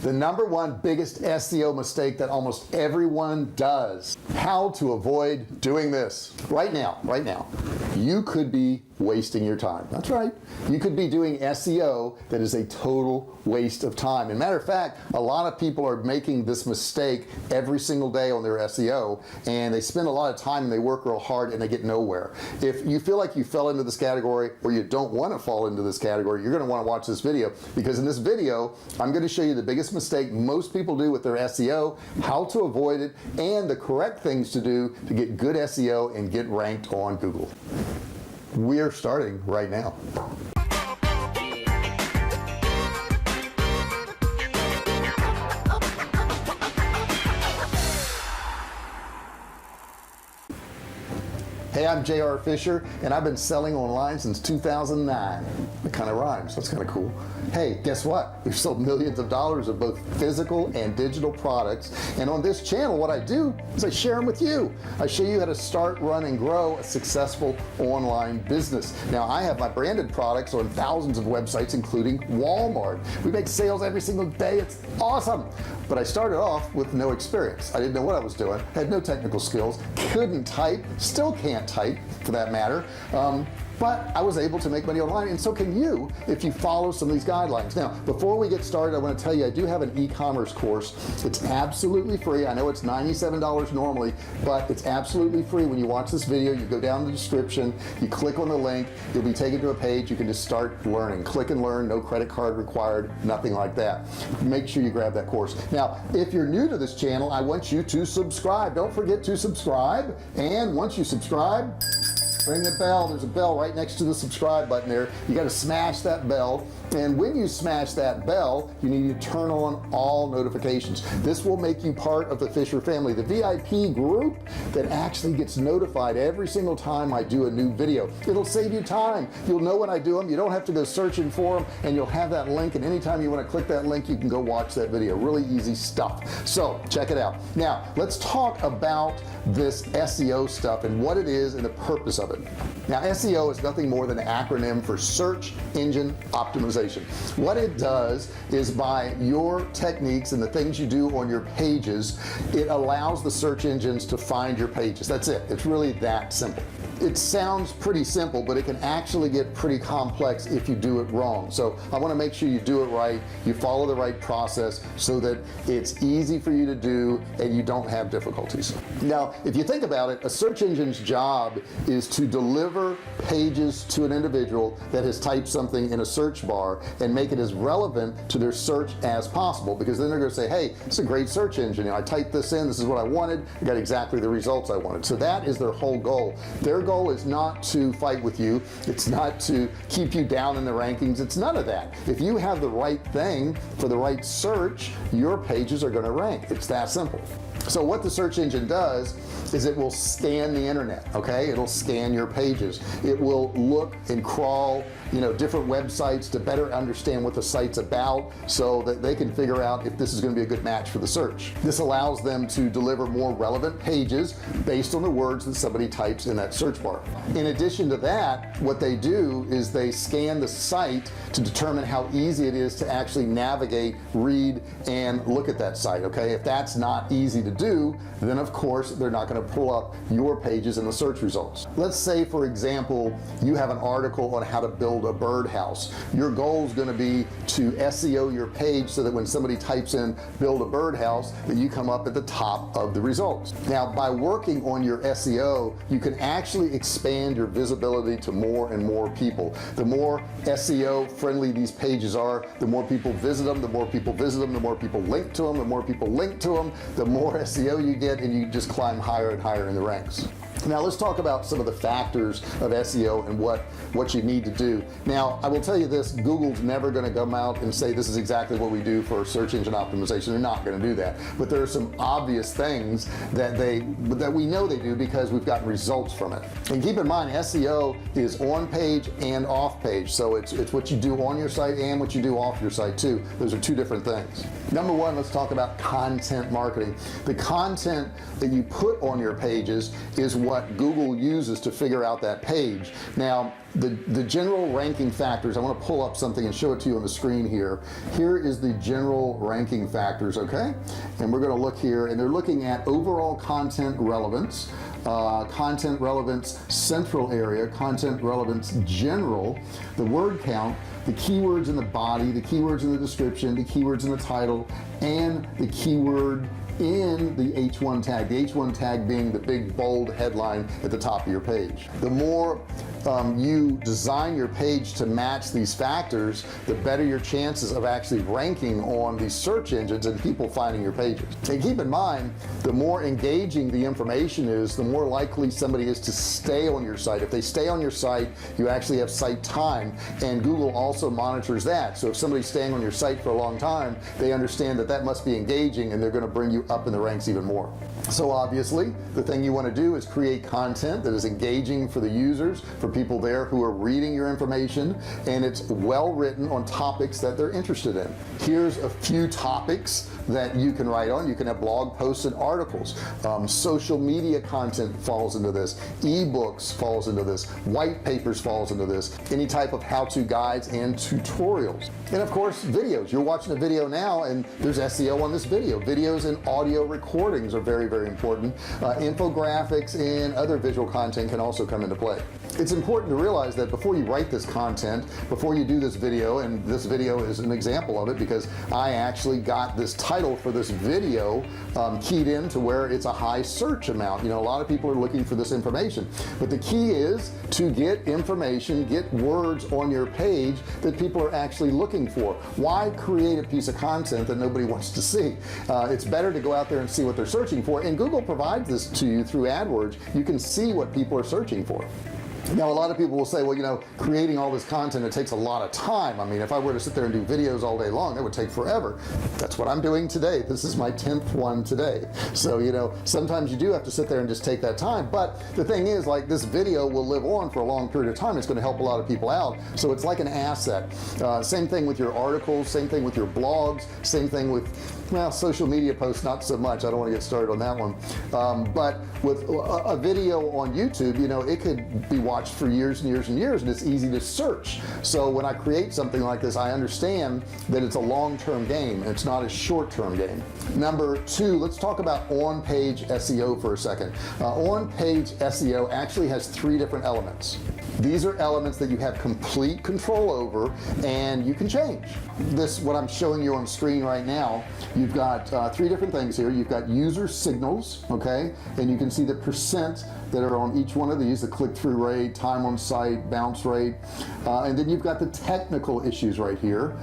The number one biggest SEO mistake that almost everyone does. How to avoid doing this. Right now you could be wasting your time. That's right, you could be doing SEO that is a total waste of time. And matter of fact, a lot of people are making this mistake every single day on their SEO, and they spend a lot of time and they work real hard and they get nowhere. If you feel like you fell into this category, or you don't want to fall into this category, you're going to want to watch this video, because in this video I'm going to show you the biggest mistake most people do with their SEO, how to avoid it, and the correct things to do to get good SEO and get ranked on Google. We're starting right now. Hey, I'm J.R. Fisher, and I've been selling online since 2009. It kind of rhymes. That's kind of cool. Hey, guess what? We've sold millions of dollars of both physical and digital products, and on this channel what I do is I share them with you. I show you how to start, run, and grow a successful online business. Now, I have my branded products on thousands of websites, including Walmart. We make sales every single day. It's awesome. But I started off with no experience. I didn't know what I was doing, had no technical skills, couldn't type, still can't type for that matter, but I was able to make money online, and so can you if you follow some of these guidelines. Now, before we get started, I want to tell you I do have an e-commerce course. It's absolutely free. I know it's $97 normally, but it's absolutely free. When you watch this video, you go down the description, you click on the link, you'll be taken to a page. You can just start learning. Click and learn, no credit card required, nothing like that. Make sure you grab that course. Now, if you're new to this channel, I want you to subscribe. Don't forget to subscribe, and once you subscribe, ring the bell. There's a bell right next to the subscribe button there. You got to smash that bell, and when you smash that bell, you need to turn on all notifications. This will make you part of the Fisher family, the VIP group that actually gets notified every single time I do a new video. It'll save you time. You'll know when I do them. You don't have to go searching for them, and you'll have that link, and anytime you want to click that link, you can go watch that video. Really easy stuff. So check it out. Now let's talk about this SEO stuff and what it is and the purpose of it. Now, SEO is nothing more than an acronym for search engine optimization. What it does is, by your techniques and the things you do on your pages, it allows the search engines to find your pages. That's it. It's really that simple. It sounds pretty simple, but it can actually get pretty complex if you do it wrong. So I want to make sure you do it right, you follow the right process, so that it's easy for you to do and you don't have difficulties. Now, if you think about it, a search engine's job is to deliver pages to an individual that has typed something in a search bar and make it as relevant to their search as possible, because then they're going to say, hey, it's a great search engine. I typed this in, this is what I wanted, I got exactly the results I wanted. So that is their whole goal. Their goal is not to fight with you. It's not to keep you down in the rankings. It's none of that. If you have the right thing for the right search, your pages are going to rank. It's that simple. So what the search engine does is it will scan the internet. Okay, it'll scan your pages. It will look and crawl, different websites to better understand what the site's about, so that they can figure out if this is going to be a good match for the search. This allows them to deliver more relevant pages based on the words that somebody types in that search bar. In addition to that, what they do is they scan the site to determine how easy it is to actually navigate, read, and look at that site. Okay, if that's not easy to do, then of course they're not going to pull up your pages in the search results. Let's say, for example, you have an article on how to build a birdhouse. Your goal is going to be to SEO your page so that when somebody types in build a birdhouse, that you come up at the top of the results. Now, by working on your SEO, you can actually expand your visibility to more and more people. The more SEO friendly these pages are, the more people visit them, the more people visit them, the more people link to them, the more people link to them, the more SEO you get, and you just climb higher and higher in the ranks. Now let's talk about some of the factors of SEO and what you need to do. Now, I will tell you this, Google's never going to come out and say this is exactly what we do for search engine optimization. They're not going to do that. But there are some obvious things that we know they do, because we've gotten results from it. And keep in mind, SEO is on page and off page. So it's what you do on your site and what you do off your site too. Those are two different things. Number one, let's talk about content marketing. The content that you put on your pages is what what Google uses to figure out that page. Now the general ranking factors, I want to pull up something and show it to you on the screen here. Here is the general ranking factors, okay, and we're going to look here, and they're looking at overall content relevance, content relevance central area, content relevance general, the word count, the keywords in the body, the keywords in the description, the keywords in the title, and the keyword in the H1 tag, the H1 tag being the big bold headline at the top of your page. The more you design your page to match these factors, the better your chances of actually ranking on these search engines and people finding your pages. And keep in mind, the more engaging the information is, the more likely somebody is to stay on your site. If they stay on your site, you actually have site time, and Google also monitors that. So if somebody's staying on your site for a long time, they understand that that must be engaging, and they're going to bring you up in the ranks even more. So obviously the thing you want to do is create content that is engaging for the users, for people there who are reading your information, and it's well written on topics that they're interested in. Here's a few topics that you can write on. You can have blog posts and articles. Social media content falls into this, ebooks falls into this, white papers falls into this, any type of how-to guides and tutorials, and of course videos. You're watching a video now and there's SEO on this video. Videos and audio recordings are very, very important. Infographics and other visual content can also come into play. It's important to realize that before you write this content, before you do this video, and this video is an example of it because I actually got this title for this video keyed in to where it's a high search amount. You know, a lot of people are looking for this information, but the key is to get information, get words on your page that people are actually looking for. Why create a piece of content that nobody wants to see? It's better to go out there and see what they're searching for, and Google provides this to you through AdWords. You can see what people are searching for. Now a lot of people will say, well, you know, creating all this content, it takes a lot of time. I mean, if I were to sit there and do videos all day long, it would take forever. That's what I'm doing today. This is my 10th one today. So, you know, sometimes you do have to sit there and just take that time, but the thing is, like, this video will live on for a long period of time. It's going to help a lot of people out, so it's like an asset. Same thing with your articles, same thing with your blogs, same thing with, well, social media posts, not so much. I don't want to get started on that one. But with a video on YouTube, you know, it could be watched for years and years and years, and it's easy to search. So when I create something like this, I understand that it's a long-term game. It's not a short-term game. Number two, let's talk about on-page SEO for a second. On-page SEO actually has 3 different elements. These are elements that you have complete control over, and you can change. This, what I'm showing you on screen right now, you've got 3 different things here. You've got user signals, okay, and you can see the percent that are on each one of these, the click-through rate, time on site, bounce rate, and then you've got the technical issues right here.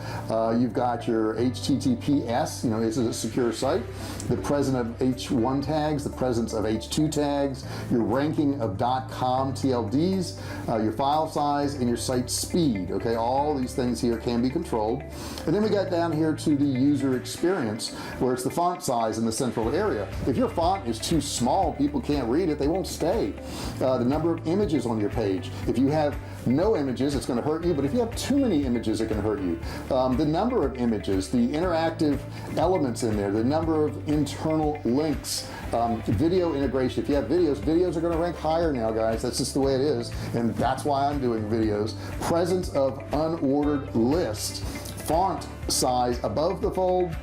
You've got your HTTPS, you know, is it a secure site, the presence of H1 tags, the presence of H2 tags, your ranking of .com TLDs, your file size, and your site speed. Okay, all these things here can be controlled. And then we got down here to the user experience, where it's the font size in the central area. If your font is too small, people can't read it, they won't stay. The number of images on your page. If you have no images, it's going to hurt you, but if you have too many images, it can hurt you. The number of images, the interactive elements in there, the number of internal links, video integration. If you have videos are going to rank higher now, guys. That's just the way it is, and that's why I'm doing videos. Presence of unordered list, font size above the fold,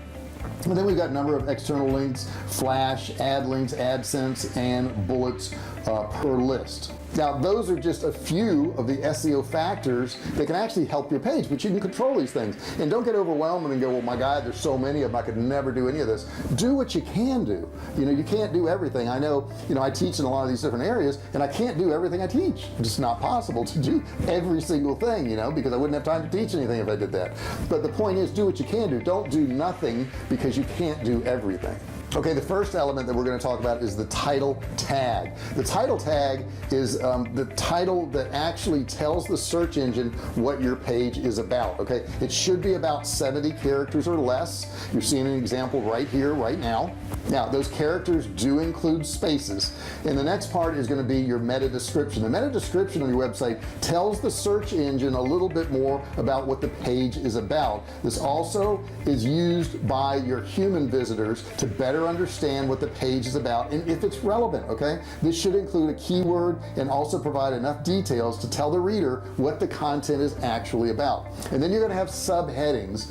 and then we've got number of external links, flash, ad links, AdSense, and bullets per list. Now those are just a few of the SEO factors that can actually help your page, but you can control these things. And don't get overwhelmed and go, well, my God, there's so many of them, I could never do any of this. Do what you can do. You know, you can't do everything. I know, you know, I teach in a lot of these different areas, and I can't do everything I teach. It's just not possible to do every single thing, you know, because I wouldn't have time to teach anything if I did that. But the point is, do what you can do. Don't do nothing because you can't do everything. Okay, the first element that we're going to talk about is the title tag. The title tag is the title that actually tells the search engine what your page is about. Okay, it should be about 70 characters or less. You're seeing an example right here, right now. Now, those characters do include spaces. And the next part is going to be your meta description. The meta description on your website tells the search engine a little bit more about what the page is about. This also is used by your human visitors to better better understand what the page is about and if it's relevant. Okay, this should include a keyword and also provide enough details to tell the reader what the content is actually about. And then you're going to have subheadings.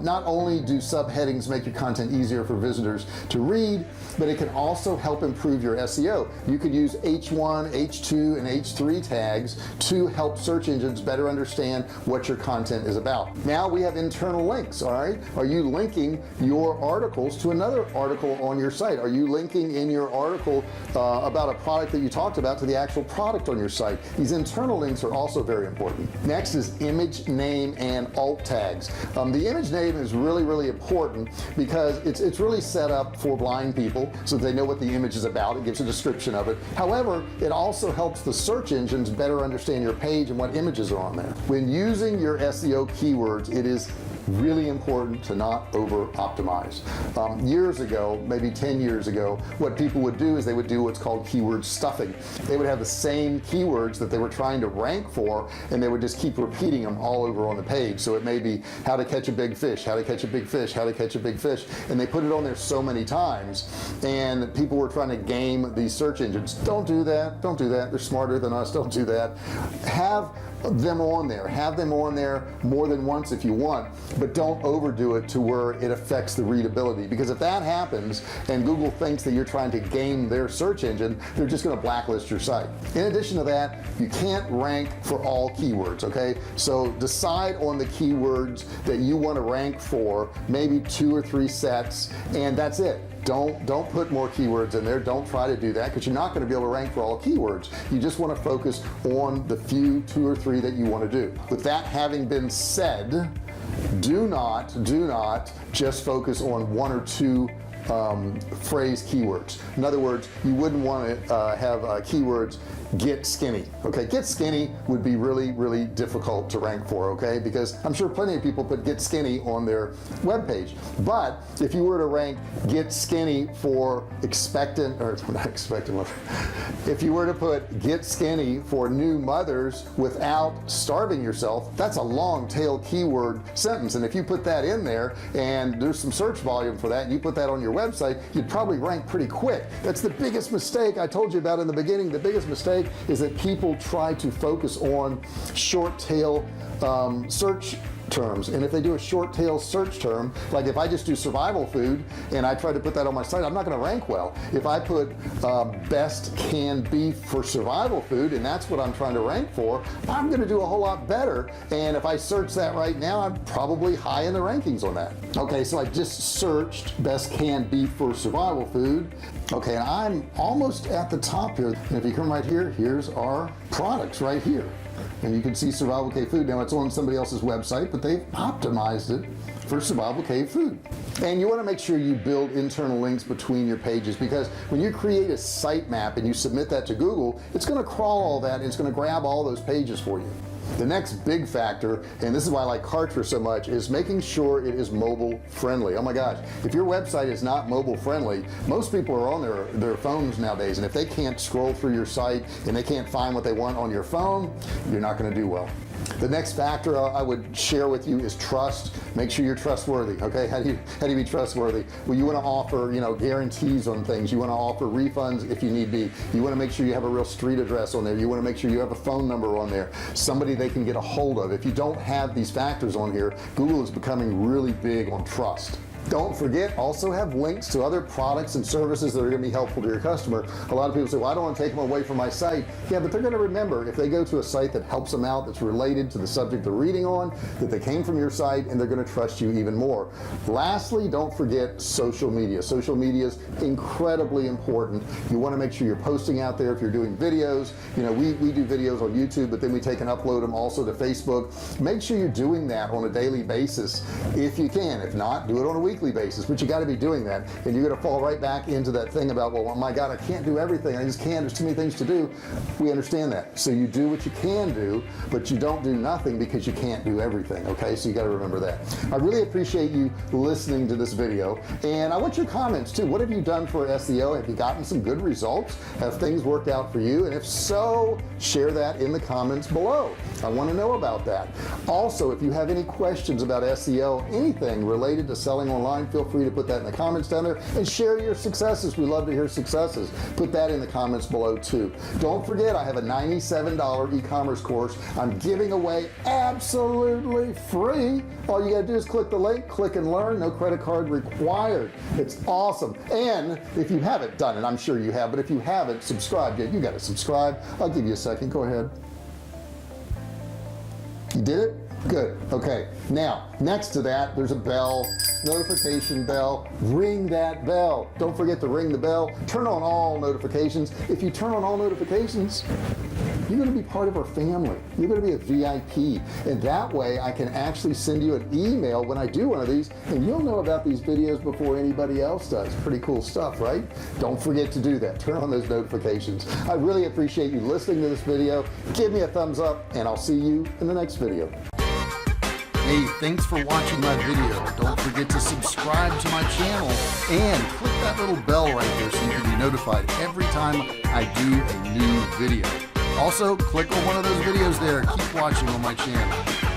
Not only do subheadings make your content easier for visitors to read, but it can also help improve your SEO. You could use H1, H2, and H3 tags to help search engines better understand what your content is about. Now we have internal links. All right, are you linking your articles to another article on your site? Are you linking in your article about a product that you talked about to the actual product on your site? These internal links are also very important. Next is image name and alt tags. The image name is really important because it's really set up for blind people so they know what the image is about. It gives a description of it. However, it also helps the search engines better understand your page and what images are on there. When using your SEO keywords, it is really important to not over optimize. Years ago, maybe 10 years ago, what people would do is they would do what's called keyword stuffing. They would have the same keywords that they were trying to rank for, and they would just keep repeating them all over on the page. So it may be how to catch a big fish, how to catch a big fish, how to catch a big fish, and they put it on there so many times, and people were trying to game these search engines. Don't do that, don't do that. They're smarter than us, don't do that. Have them on there more than once if you want, but don't overdo it to where it affects the readability, because if that happens and Google thinks that you're trying to game their search engine, they're just going to blacklist your site. In addition to that, you can't rank for all keywords. Okay, so decide on the keywords that you want to rank for, maybe 2 or 3 sets, and that's it. Don't put more keywords in there. Don't try to do that, because you're not going to be able to rank for all keywords. You just want to focus on the few 2 or 3 that you want to do. With that having been said, do not just focus on 1 or 2 phrase keywords. In other words, you wouldn't want to have keywords get skinny. Okay, get skinny would be really difficult to rank for, okay, because I'm sure plenty of people put get skinny on their web page. But if you were to rank get skinny for expectant, or not expectant, if you were to put get skinny for new mothers without starving yourself, that's a long tail keyword sentence, and if you put that in there and there's some search volume for that and you put that on your website, you'd probably rank pretty quick. That's the biggest mistake I told you about in the beginning. The biggest mistake is that people try to focus on short tail search terms, and if they do a short tail search term, like if I just do survival food and I try to put that on my site, I'm not going to rank well. If I put best canned beef for survival food, and that's what I'm trying to rank for, I'm going to do a whole lot better. And if I search that right now, I'm probably high in the rankings on that. Okay, so I just searched best canned beef for survival food. Okay, and I'm almost at the top here, and if you come right here, here's our products right here. And you can see Survival Cave Food. Now it's on somebody else's website, but they've optimized it for Survival Cave Food. And you want to make sure you build internal links between your pages, because when you create a sitemap and you submit that to Google, it's going to crawl all that and it's going to grab all those pages for you. The next big factor, and this is why I like Kartra so much, is making sure it is mobile friendly. Oh my gosh, if your website is not mobile friendly, most people are on their phones nowadays, and if they can't scroll through your site and they can't find what they want on your phone, you're not going to do well. The next factor I would share with you is trust. Make sure you're trustworthy. Okay, how do you be trustworthy? Well, you want to offer, guarantees on things. You want to offer refunds if you need be. You want to make sure you have a real street address on there. You want to make sure you have a phone number on there, somebody they can get a hold of. If you don't have these factors on here, Google is becoming really big on trust. Don't forget, also have links to other products and services that are going to be helpful to your customer. A lot of people say, well, I don't want to take them away from my site. Yeah, but they're going to remember if they go to a site that helps them out, that's related to the subject they're reading on, that they came from your site, and they're going to trust you even more. Lastly, don't forget social media. Social media is incredibly important. You want to make sure you're posting out there. If you're doing videos, we do videos on YouTube, but then we take and upload them also to Facebook. Make sure you're doing that on a daily basis if you can. If not, do it on a weekly basis, but you got to be doing that, and you're going to fall right back into that thing about, well, oh my God, I can't do everything. I just can't. There's too many things to do. We understand that. So you do what you can do, but you don't do nothing because you can't do everything. Okay, so you got to remember that. I really appreciate you listening to this video, and I want your comments too. What have you done for SEO? Have you gotten some good results? Have things worked out for you? And if so, share that in the comments below. I want to know about that. Also, if you have any questions about SEO, anything related to selling online, online, feel free to put that in the comments down there and share your successes. We love to hear successes. Put that in the comments below too. Don't forget, I have a $97 e-commerce course I'm giving away absolutely free. All you gotta do is click the link, click and learn, no credit card required. It's awesome. And if you haven't done it, I'm sure you have, but if you haven't subscribed yet, you gotta subscribe. I'll give you a second, go ahead. You did it? Good. Okay. Now, next to that, there's a bell, notification bell. Ring that bell. Don't forget to ring the bell. Turn on all notifications. If you turn on all notifications, you're going to be part of our family. You're going to be a VIP. And that way, I can actually send you an email when I do one of these, and you'll know about these videos before anybody else does. Pretty cool stuff, right? Don't forget to do that. Turn on those notifications. I really appreciate you listening to this video. Give me a thumbs up, and I'll see you in the next video. Hey, thanks for watching my video. Don't forget to subscribe to my channel and click that little bell right there so you can be notified every time I do a new video. Also, click on one of those videos there. Keep watching on my channel.